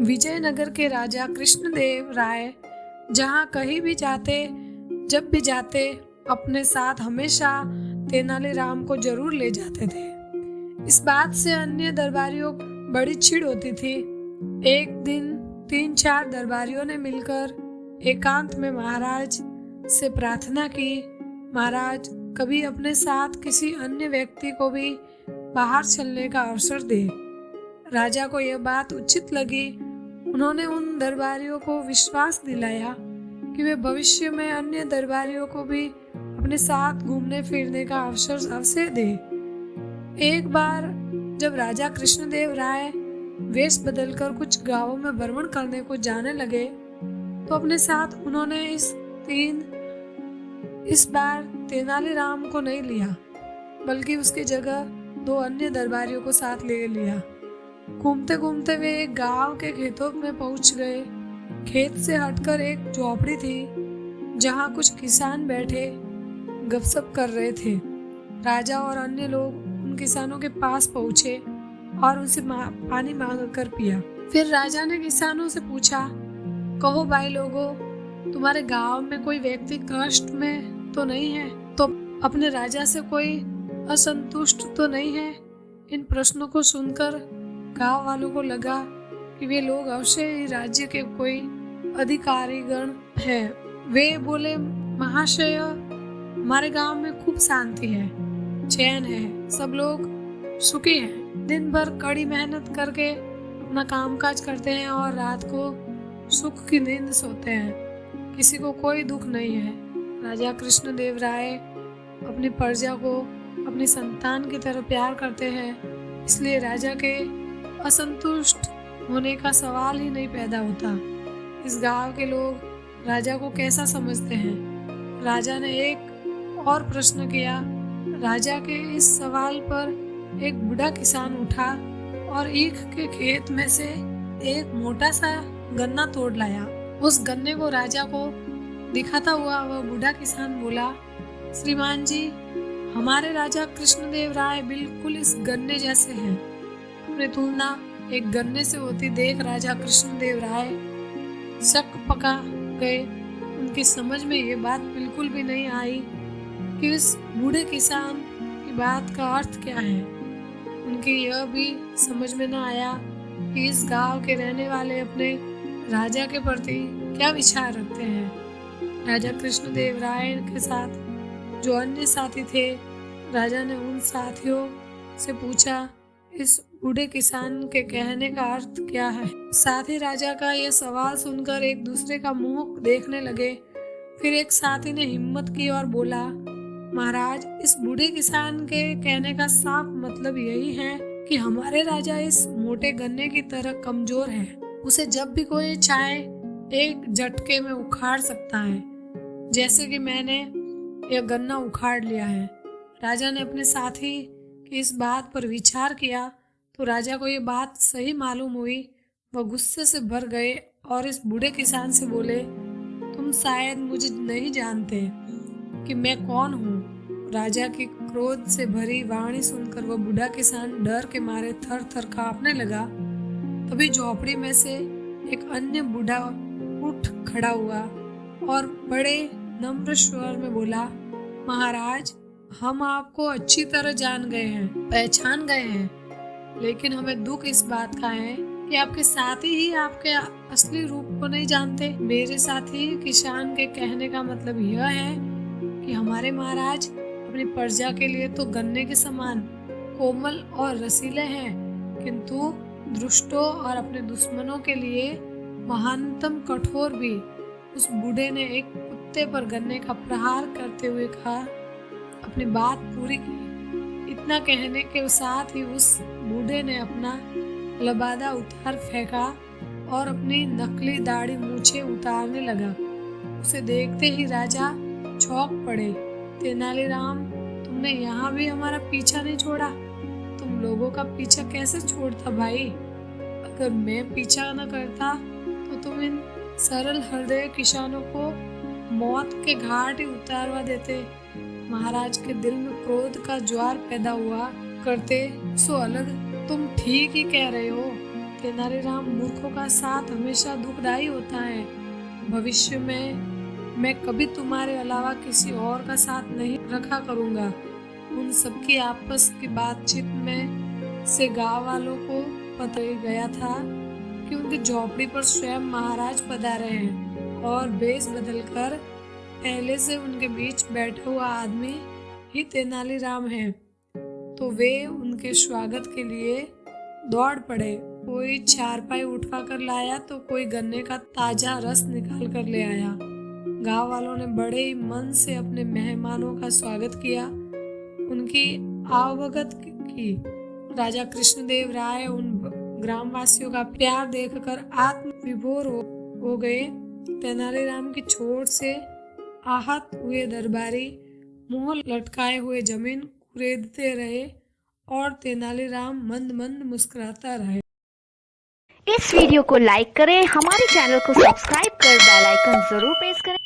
विजयनगर के राजा कृष्णदेव राय जहाँ कहीं भी जाते, जब भी जाते, अपने साथ हमेशा तेनालीराम को जरूर ले जाते थे। इस बात से अन्य दरबारियों बड़ी चिढ़ होती थी। एक दिन 3-4 दरबारियों ने मिलकर एकांत में महाराज से प्रार्थना की, महाराज कभी अपने साथ किसी अन्य व्यक्ति को भी बाहर चलने का अवसर दे। राजा को यह बात उचित लगी। उन्होंने उन दरबारियों को विश्वास दिलाया कि वे भविष्य में अन्य दरबारियों को भी अपने साथ घूमने फिरने का अवसर अवश्य दे। एक बार जब राजा कृष्णदेव राय वेश बदलकर कुछ गांवों में भ्रमण करने को जाने लगे तो अपने साथ उन्होंने इस बार तेनालीराम को नहीं लिया, बल्कि उसकी जगह 2 अन्य दरबारियों को साथ ले लिया। घूमते घूमते वे एक गांव के खेतों में पहुंच गए। खेत से हटकर एक झोपड़ी थी जहां कुछ किसान बैठे गपशप कर रहे थे। राजा और अन्य लोग उन किसानों के पास पहुंचे और उनसे पानी मांगकर पिया। फिर राजा ने किसानों से पूछा, कहो भाई लोगों, तुम्हारे गांव में कोई व्यक्ति कष्ट में तो नहीं है? तो अपने राजा से कोई असंतुष्ट तो नहीं है? इन प्रश्नों को सुनकर गांव वालों को लगा कि वे लोग अवश्य ही राज्य के कोई अधिकारीगण हैं। वे बोले, महाशय, हमारे गांव में खूब शांति है, चैन है, सब लोग सुखी हैं। दिन भर कड़ी मेहनत करके अपना कामकाज करते हैं और रात को सुख की नींद सोते हैं। किसी को कोई दुख नहीं है। राजा कृष्णदेव राय अपनी प्रजा को अपनी संतान की तरह प्यार करते हैं, इसलिए राजा के असंतुष्ट होने का सवाल ही नहीं पैदा होता। इस गांव के लोग राजा को कैसा समझते हैं? राजा ने एक और प्रश्न किया। राजा के इस सवाल पर एक बूढ़ा किसान उठा और ईख के खेत में से एक मोटा सा गन्ना तोड़ लाया। उस गन्ने को राजा को दिखाता हुआ वह बूढ़ा किसान बोला, श्रीमान जी, हमारे राजा कृष्णदेव राय बिल्कुल इस गन्ने जैसे हैं। अपनी तुलना एक गन्ने से होती देख राजा कृष्णदेव राय शक पका गए। उनकी समझ में ये बात बिल्कुल भी नहीं आई कि इस बूढ़े किसान की बात का अर्थ क्या है। उनकी यह भी समझ में न आया कि इस गांव के रहने वाले अपने राजा के प्रति क्या विचार रखते हैं। राजा कृष्णदेव राय के साथ जो अन्य साथी थे, राजा ने उन साथियों से पूछा, इस बूढ़े किसान के कहने का अर्थ क्या है? साथी राजा का यह सवाल सुनकर एक दूसरे का मुंह देखने लगे। फिर एक साथी ने हिम्मत की और बोला, महाराज, इस बूढ़े किसान के कहने का साफ मतलब यही है कि हमारे राजा इस मोटे गन्ने की तरह कमजोर है। उसे जब भी कोई चाहे एक झटके में उखाड़ सकता है, जैसे कि मैंने यह गन्ना उखाड़ लिया है। राजा ने अपने साथी की इस बात पर विचार किया तो राजा को ये बात सही मालूम हुई। वह गुस्से से भर गए और इस बूढ़े किसान से बोले, तुम शायद मुझे नहीं जानते कि मैं कौन हूँ। राजा की क्रोध से भरी वाणी सुनकर वह बूढ़ा किसान डर के मारे थर थर कांपने लगा। तभी झोपड़ी में से एक अन्य बूढ़ा उठ खड़ा हुआ और बड़े नम्र स्वर में बोला, महाराज, हम आपको अच्छी तरह जान गए हैं, पहचान गए हैं, लेकिन हमें दुख इस बात का है कि आपके साथी ही आपके असली रूप को नहीं जानते। मेरे साथी किसान के कहने का मतलब यह है कि हमारे महाराज अपनी प्रजा के लिए तो गन्ने के समान कोमल और रसीले हैं, किंतु दुष्टों और अपने दुश्मनों के लिए महानतम कठोर भी। उस बूढ़े ने एक कुत्ते पर गन्ने का प्रहार करते हुए कहा, अपनी बात पूरी की। इतना कहने के साथ ही उस बूढ़े ने अपना लबादा उतार फेंका और अपनी नकली दाढ़ी मूछे उतारने लगा। उसे देखते ही राजा चौंक पड़े। तेनालीराम, तुमने यहाँ भी हमारा पीछा नहीं छोड़ा। तुम लोगों का पीछा कैसे छोड़ता भाई? अगर मैं पीछा न करता तो तुम इन सरल हृदय किसानों को मौत के घाट ही उतारवा देते। महाराज के दिल में क्रोध का ज्वार पैदा हुआ करते सो अलग। तुम ठीक ही कह रहे हो। तेनालीराम मूर्खों का साथ हमेशा दुखदाई होता है। भविष्य में मैं कभी तुम्हारे अलावा किसी और का साथ नहीं रखा करूँगा। उन सबकी आपस की बातचीत में से गाँव वालों को पता गया था कि उनकी झोपड़ी पर स्वयं महाराज पधारे हैं और भेष बदलकर पहले से उनके बीच बैठा हुआ आदमी ही तेनालीराम है। तो वे उनके स्वागत के लिए दौड़ पड़े। कोई चारपाई उठा कर लाया तो कोई गन्ने का ताजा रस निकाल कर ले आया। गांव वालों ने बड़े ही मन से अपने मेहमानों का स्वागत किया, उनकी आवभगत की। राजा कृष्णदेव राय उन ग्रामवासियों का प्यार देखकर आत्म विभोर हो गए। तेनालीराम की चोट से आहत हुए दरबारी मुंह लटकाए हुए जमीन कुरेदते रहे और तेनालीराम मंद मंद मुस्कुराता रहे। इस वीडियो को लाइक करें, हमारे चैनल को सब्सक्राइब कर बेल आइकन जरूर प्रेस करें।